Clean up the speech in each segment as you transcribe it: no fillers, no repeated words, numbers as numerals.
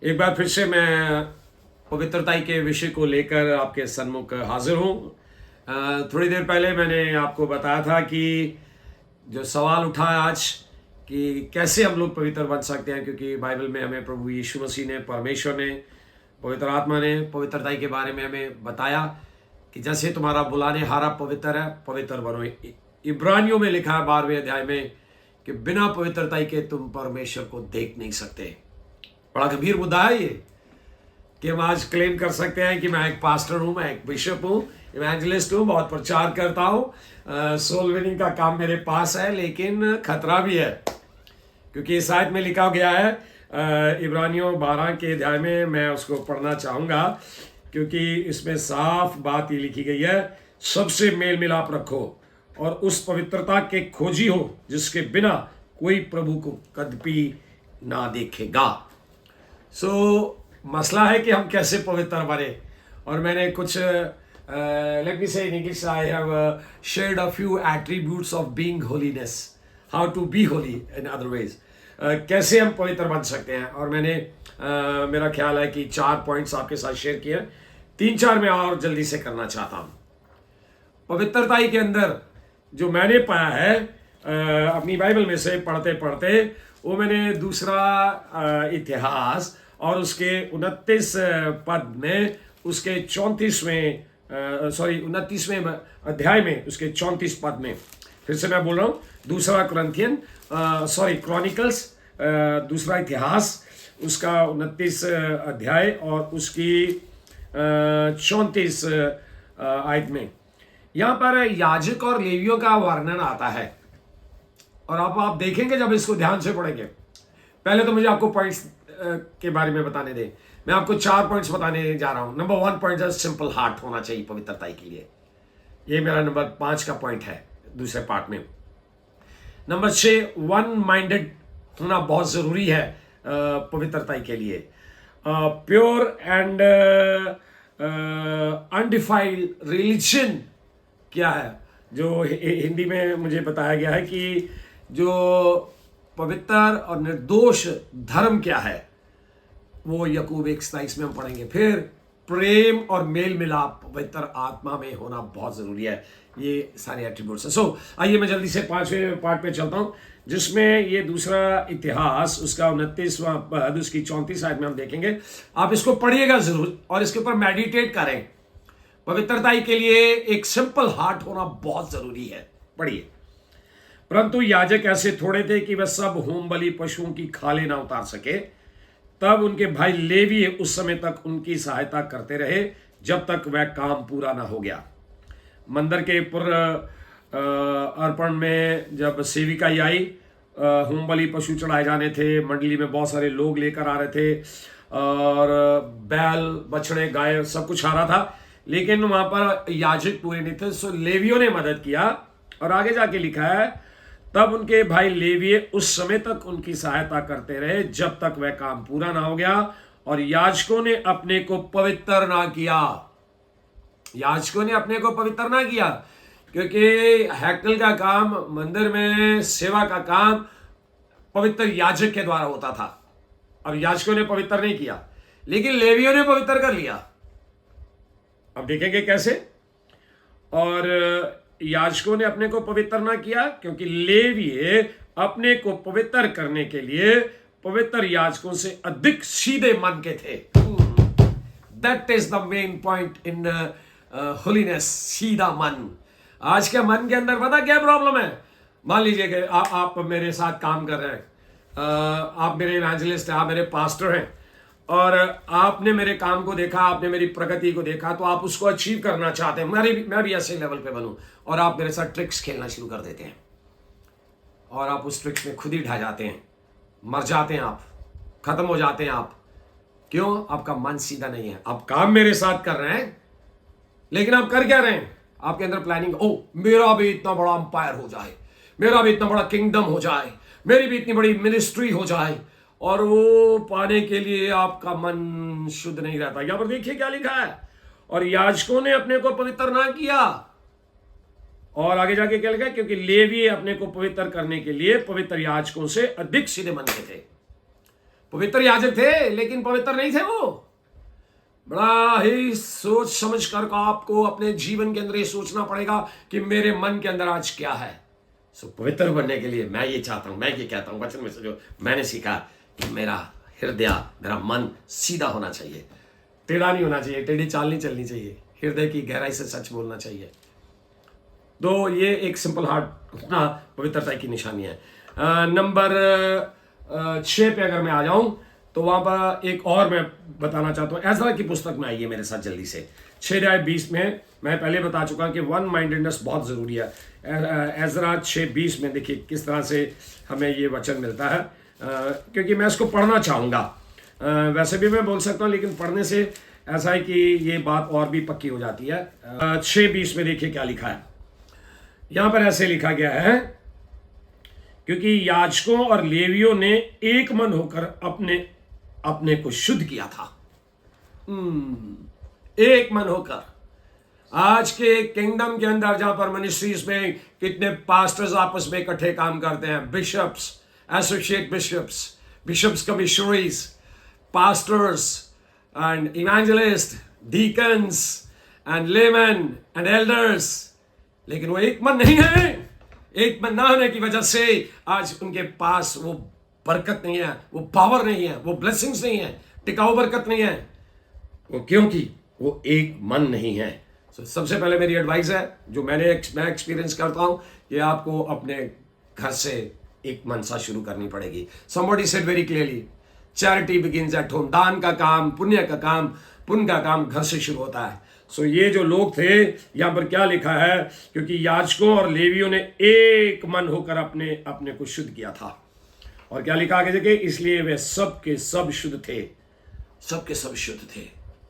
एक बार फिर से मैं पवित्रता के विषय को लेकर आपके सन्मुख हाजिर हूँ। थोड़ी देर पहले मैंने आपको बताया था कि जो सवाल उठा है आज कि कैसे हम लोग पवित्र बन सकते हैं, क्योंकि बाइबल में हमें प्रभु यीशु मसीह ने, परमेश्वर ने, पवित्र आत्मा ने पवित्रता के बारे में हमें बताया कि जैसे तुम्हारा बुलाने हारा पवित्र है, पवित्र बनो। इब्रानियों में लिखा है 12वें अध्याय में कि बिना पवित्रता के तुम परमेश्वर को देख नहीं सकते। बड़ा गंभीर मुद्दा है ये कि हम आज क्लेम कर सकते हैं कि मैं एक पास्टर हूं, मैं एक बिशप हूं, इवेंजलिस्ट हूं, बहुत प्रचार करता हूं, सोल विनिंग का काम मेरे पास है, लेकिन खतरा भी है क्योंकि इस आयत में लिखा गया है इब्रानियों 12 के अध्याय में। मैं उसको पढ़ना चाहूंगा क्योंकि इसमें साफ बात ये लिखी गई है, सबसे मेल मिलाप रखो और उस पवित्रता के खोजी हो जिसके बिना कोई प्रभु को कभी ना देखेगा। मसला है कि हम कैसे पवित्र बने, और मैंने कुछ let me say in English, I have shared a few attributes of being holiness, how to be holy in other ways, कैसे हम पवित्र बन सकते हैं। और मैंने मेरा ख्याल है कि 4 पॉइंट्स आपके साथ शेयर किए, 3-4 मैं और जल्दी से करना चाहता हूँ। पवित्रता के अंदर जो मैंने पाया है अपनी बाइबल में से पढ़ते पढ़ते, वो मैंने दूसरा इतिहास और उसके 29 पद में, उसके 29वें अध्याय में, उसके 34 पद में, फिर से मैं बोल रहा हूँ, दूसरा क्रॉनिकल्स, दूसरा इतिहास, उसका 29 अध्याय और उसकी 34 आयत में यहाँ पर याजक और लेवियों का वर्णन आता है। और आप देखेंगे जब इसको ध्यान से पढ़ेंगे। पहले तो मुझे आपको पॉइंट्स के बारे में बताने दें। मैं आपको 4 पॉइंट्स बताने जा रहा हूं। नंबर 1 पॉइंट है सिंपल हार्ट होना चाहिए पवित्रता के लिए। ये मेरा नंबर 5 का पॉइंट है दूसरे पार्ट में। नंबर 6 वन माइंडेड होना बहुत जरूरी है पवित्रता के लिए। प्योर एंड अनडिफाइल्ड रिलीजन क्या है, जो हिंदी में मुझे बताया गया है कि जो पवित्र और निर्दोष धर्म क्या है, वो याकूब 1:27 में हम पढ़ेंगे। फिर प्रेम और मेल मिलाप पवित्र आत्मा में होना बहुत जरूरी है। ये सारे एट्रीब्यूट्स हैं। आइए मैं जल्दी से 5वें पार्ट पे चलता हूं, जिसमें ये दूसरा इतिहास, उसका 29वां पद, उसकी 34 आयत में हम देखेंगे। आप इसको पढ़िएगा जरूर और इसके ऊपर मेडिटेट करें। पवित्रता के लिए एक सिंपल हार्ट होना बहुत जरूरी है। पढ़िए। परंतु याजक ऐसे थोड़े थे कि वह सब होम बलि पशुओं की खाले ना उतार सके। तब उनके भाई लेवी उस समय तक उनकी सहायता करते रहे जब तक वह काम पूरा ना हो गया। मंदिर के पुर अर्पण में जब सेविका आई, होम बलि पशु चढ़ाए जाने थे, मंडली में बहुत सारे लोग लेकर आ रहे थे और बैल, बछड़े, गाय सब कुछ आ रहा था, लेकिन वहां पर याजक पूरे नहीं थे। सो लेवियों ने मदद किया। और आगे जाके लिखा है, तब उनके भाई लेवी उस समय तक उनकी सहायता करते रहे जब तक वह काम पूरा ना हो गया, और याजकों ने अपने को पवित्र ना किया। याजकों ने अपने को पवित्र ना किया, क्योंकि हैकल का काम, मंदिर में सेवा का काम पवित्र याजक के द्वारा होता था। अब याजकों ने पवित्र नहीं किया, लेकिन लेवियों ने पवित्र कर लिया। अब देखेंगे कैसे। और याजकों ने अपने को पवित्र ना किया, क्योंकि लेवीय अपने को पवित्र करने के लिए पवित्र याजकों से अधिक सीधे मन के थे। That is the main point in holiness, सीधा मन। आज के मन के अंदर पता क्या प्रॉब्लम है? मान लीजिए कि आप मेरे साथ काम कर रहे हैं, आप मेरे इवेंजलिस्ट हैं, आप मेरे पास्टर हैं, और आपने मेरे काम को देखा, आपने मेरी प्रगति को देखा, तो आप उसको अचीव करना चाहते हैं, मैं भी ऐसे लेवल पे बनूं, और आप मेरे साथ ट्रिक्स खेलना शुरू कर देते हैं और आप उस ट्रिक्स में खुद ही ढह जाते हैं, मर जाते हैं, आप खत्म हो जाते हैं। आप क्यों? आपका मन सीधा नहीं है। आप काम मेरे साथ कर रहे हैं, लेकिन आप कर क्या रहे हैं? आपके अंदर प्लानिंग, ओ मेरा भी इतना बड़ा अंपायर हो जाए, मेरा भी इतना बड़ा किंगडम हो जाए, मेरी भी इतनी बड़ी मिनिस्ट्री हो जाए, और वो पाने के लिए आपका मन शुद्ध नहीं रहता। यहां पर देखिए क्या लिखा है, और याजकों ने अपने को पवित्र ना किया। और आगे जाके क्या लिखा है, क्योंकि लेवी अपने को पवित्र करने के लिए पवित्र याजकों से अधिक सीधे मन के थे। पवित्र याजक थे लेकिन पवित्र नहीं थे वो। बड़ा ही सोच समझ कर आपको अपने जीवन के अंदर ये सोचना पड़ेगा कि मेरे मन के अंदर आज क्या है। सो पवित्र बनने के लिए मैं ये चाहता हूं, मैं ये कहता हूं वचन में से जो मैंने सीखा कि मेरा हृदय, मेरा मन सीधा होना चाहिए, टेढ़ा नहीं होना चाहिए, टेढ़ी चाल नहीं चलनी चाहिए, हृदय की गहराई से सच बोलना चाहिए। तो ये एक सिंपल हार्ट होना पवित्रता की निशानी है। नंबर 6 पे अगर मैं आ जाऊं तो वहां पर एक और मैं बताना चाहता हूं। एजरा की पुस्तक में आइए मेरे साथ जल्दी से। 6:20 में मैं पहले बता चुका कि वन माइंडेडनेस बहुत जरूरी है। एजरा 6:20 में देखिए किस तरह से हमें ये वचन मिलता है, क्योंकि मैं इसको पढ़ना चाहूंगा। वैसे भी मैं बोल सकता हूं, लेकिन पढ़ने से ऐसा है कि ये बात और भी पक्की हो जाती है। 6:20 में देखिए क्या लिखा है। यहां पर ऐसे लिखा गया है, क्योंकि याजकों और लेवियों ने एक मन होकर अपने अपने को शुद्ध किया था। एक मन होकर। आज के किंगडम के अंदर जहां पर मिनिस्ट्रीज में कितने पास्टर्स आपस में इकट्ठे काम करते हैं, bishops, associate bishops, bishops commissaries, pastors and evangelist, deacons and laymen and elders, लेकिन वो एक मन नहीं है। एक मन ना होने की वजह से आज उनके पास वो बरकत नहीं है, वो पावर नहीं है, वो ब्लेसिंग्स नहीं है, टिकाऊ बरकत नहीं है। वो क्योंकि वो एक मन नहीं है। सबसे पहले मेरी एडवाइस है जो मैं एक्सपीरियंस करता हूं कि आपको अपने घर से एक मनसा शुरू करनी पड़ेगी। Somebody said very clearly, charity begins at home। दान का काम, पुण्य का काम, पुण्य का काम घर से शुरू होता है। सो ये जो लोग थे, यहां पर क्या लिखा है, क्योंकि याजकों और लेवियों ने एक मन होकर अपने अपने को शुद्ध किया था। और क्या लिखा आगे देखिए, इसलिए वे सब के सब शुद्ध थे, सब के सब शुद्ध थे,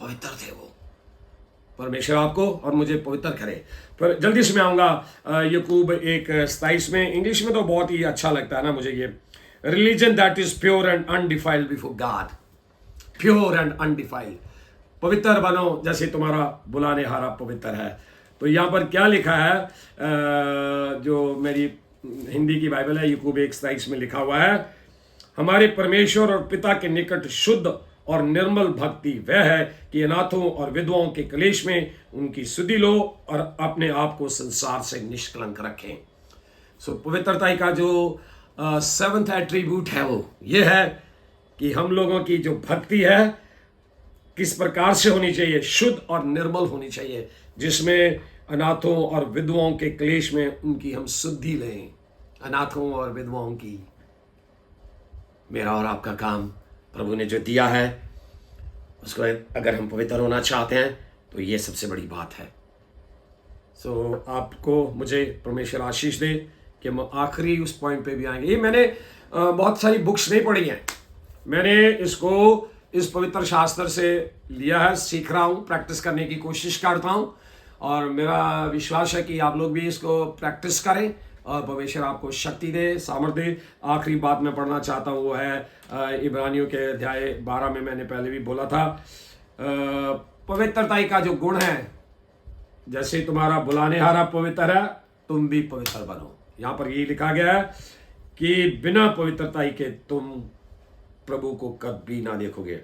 पवित्र थे। वो परमेश्वर आपको और मुझे पवित्र करे। पर जल्दी से मैं आऊंगा याकूब 1:27 में। इंग्लिश में तो बहुत ही अच्छा लगता है ना मुझे ये, religion that is pure and undefiled before God. Pure and undefiled, पवित्र बनो जैसे तुम्हारा बुलाने हारा पवित्र है। तो यहाँ पर क्या लिखा है, जो मेरी हिंदी की बाइबल है, याकूब 1:27 में लिखा हुआ है, हमारे परमेश्वर और पिता के निकट शुद्ध और निर्मल भक्ति वह है कि अनाथों और विधवाओं के क्लेश में उनकी सुधि लो और अपने आप को संसार से निष्कलंक रखें। सो पवित्रता का जो 7th एट्रीब्यूट है वो ये है कि हम लोगों की जो भक्ति है किस प्रकार से होनी चाहिए, शुद्ध और निर्मल होनी चाहिए, जिसमें अनाथों और विधवाओं के क्लेश में उनकी हम शुद्धि लें। अनाथों और विधवाओं की, मेरा और आपका काम प्रभु ने जो दिया है उसको अगर हम पवित्र होना चाहते हैं तो ये सबसे बड़ी बात है। सो आपको मुझे परमेश्वर आशीष दे कि हम आखिरी उस पॉइंट पे भी आएंगे। ये मैंने बहुत सारी बुक्स नहीं पढ़ी हैं, मैंने इसको इस पवित्र शास्त्र से लिया है, सीख रहा हूँ, प्रैक्टिस करने की कोशिश करता हूँ, और मेरा विश्वास है कि आप लोग भी इसको प्रैक्टिस करें और परमेश्वर आपको शक्ति दे, सामर्थ्य दे। आखिरी बात मैं पढ़ना चाहता हूँ वो है इब्रानियों के अध्याय 12 में, मैंने पहले भी बोला था, पवित्रता का जो गुण है, जैसे तुम्हारा बुलानेहारा पवित्र है तुम भी पवित्र बनो। यहाँ पर ये लिखा गया है कि बिना पवित्रता के तुम प्रभु को कभी ना देखोगे।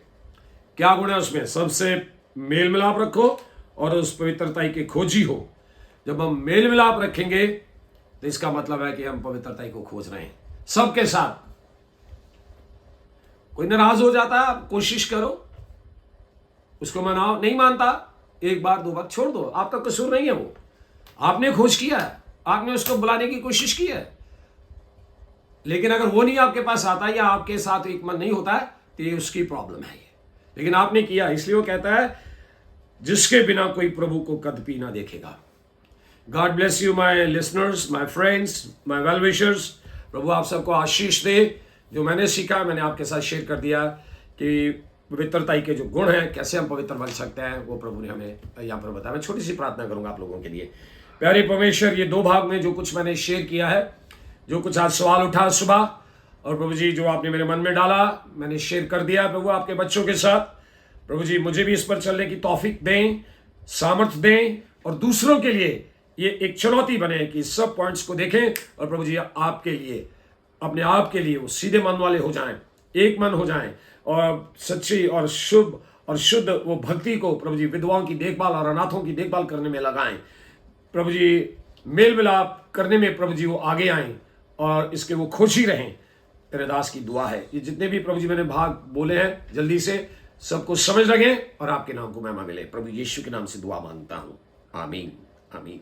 क्या गुण है उसमें? सबसे मेल मिलाप रखो और उस पवित्रता के खोजी हो। जब हम मेल मिलाप रखेंगे तो इसका मतलब है कि हम पवित्रता को खोज रहे हैं सबके साथ। कोई नाराज हो जाता है, आप कोशिश करो, उसको मनाओ, नहीं मानता, एक बार दो बार छोड़ दो, आपका कसूर नहीं है वो, आपने खोज किया है, आपने उसको बुलाने की कोशिश की है। लेकिन अगर वो नहीं आपके पास आता या आपके साथ एक मन नहीं होता है तो ये उसकी प्रॉब्लम है ये, लेकिन आपने किया, इसलिए वो कहता है जिसके बिना कोई प्रभु को कदपि ना देखेगा। God bless you my listeners, my friends, my well wishers. प्रभु आप सबको आशीष दे। जो मैंने सीखा मैंने आपके साथ शेयर कर दिया कि पवित्रता के जो गुण हैं, कैसे हम पवित्र बन सकते हैं, वो प्रभु ने हमें यहाँ पर बताया। मैं छोटी सी प्रार्थना करूंगा आप लोगों के लिए। प्यारे परमेश्वर, ये 2 भाग में जो कुछ मैंने शेयर किया है, जो कुछ आज सवाल उठा सुबह, और प्रभु जी जो आपने मेरे मन में डाला मैंने शेयर कर दिया प्रभु आपके बच्चों के साथ। प्रभु जी मुझे भी इस पर चलने की तौफीक दें, सामर्थ्य दें, और दूसरों के लिए ये एक चुनौती बने कि सब पॉइंट्स को देखें और प्रभु जी आपके लिए, अपने आप के लिए वो सीधे मन वाले हो जाएं एक मन हो जाएं और सच्ची और शुभ और शुद्ध वो भक्ति को प्रभु जी विधवाओं की देखभाल और अनाथों की देखभाल करने में लगाएं। प्रभु जी मेल मिलाप करने में प्रभु जी वो आगे आएं और इसके वो खुश ही रहें। तेरे दास की दुआ है। ये जितने भी प्रभु जी मैंने भाग बोले हैं जल्दी से सबको समझ लगे और आपके नाम को महिमा मिले। प्रभु यीशु के नाम से दुआ मांगता हूं, आमीन आमीन।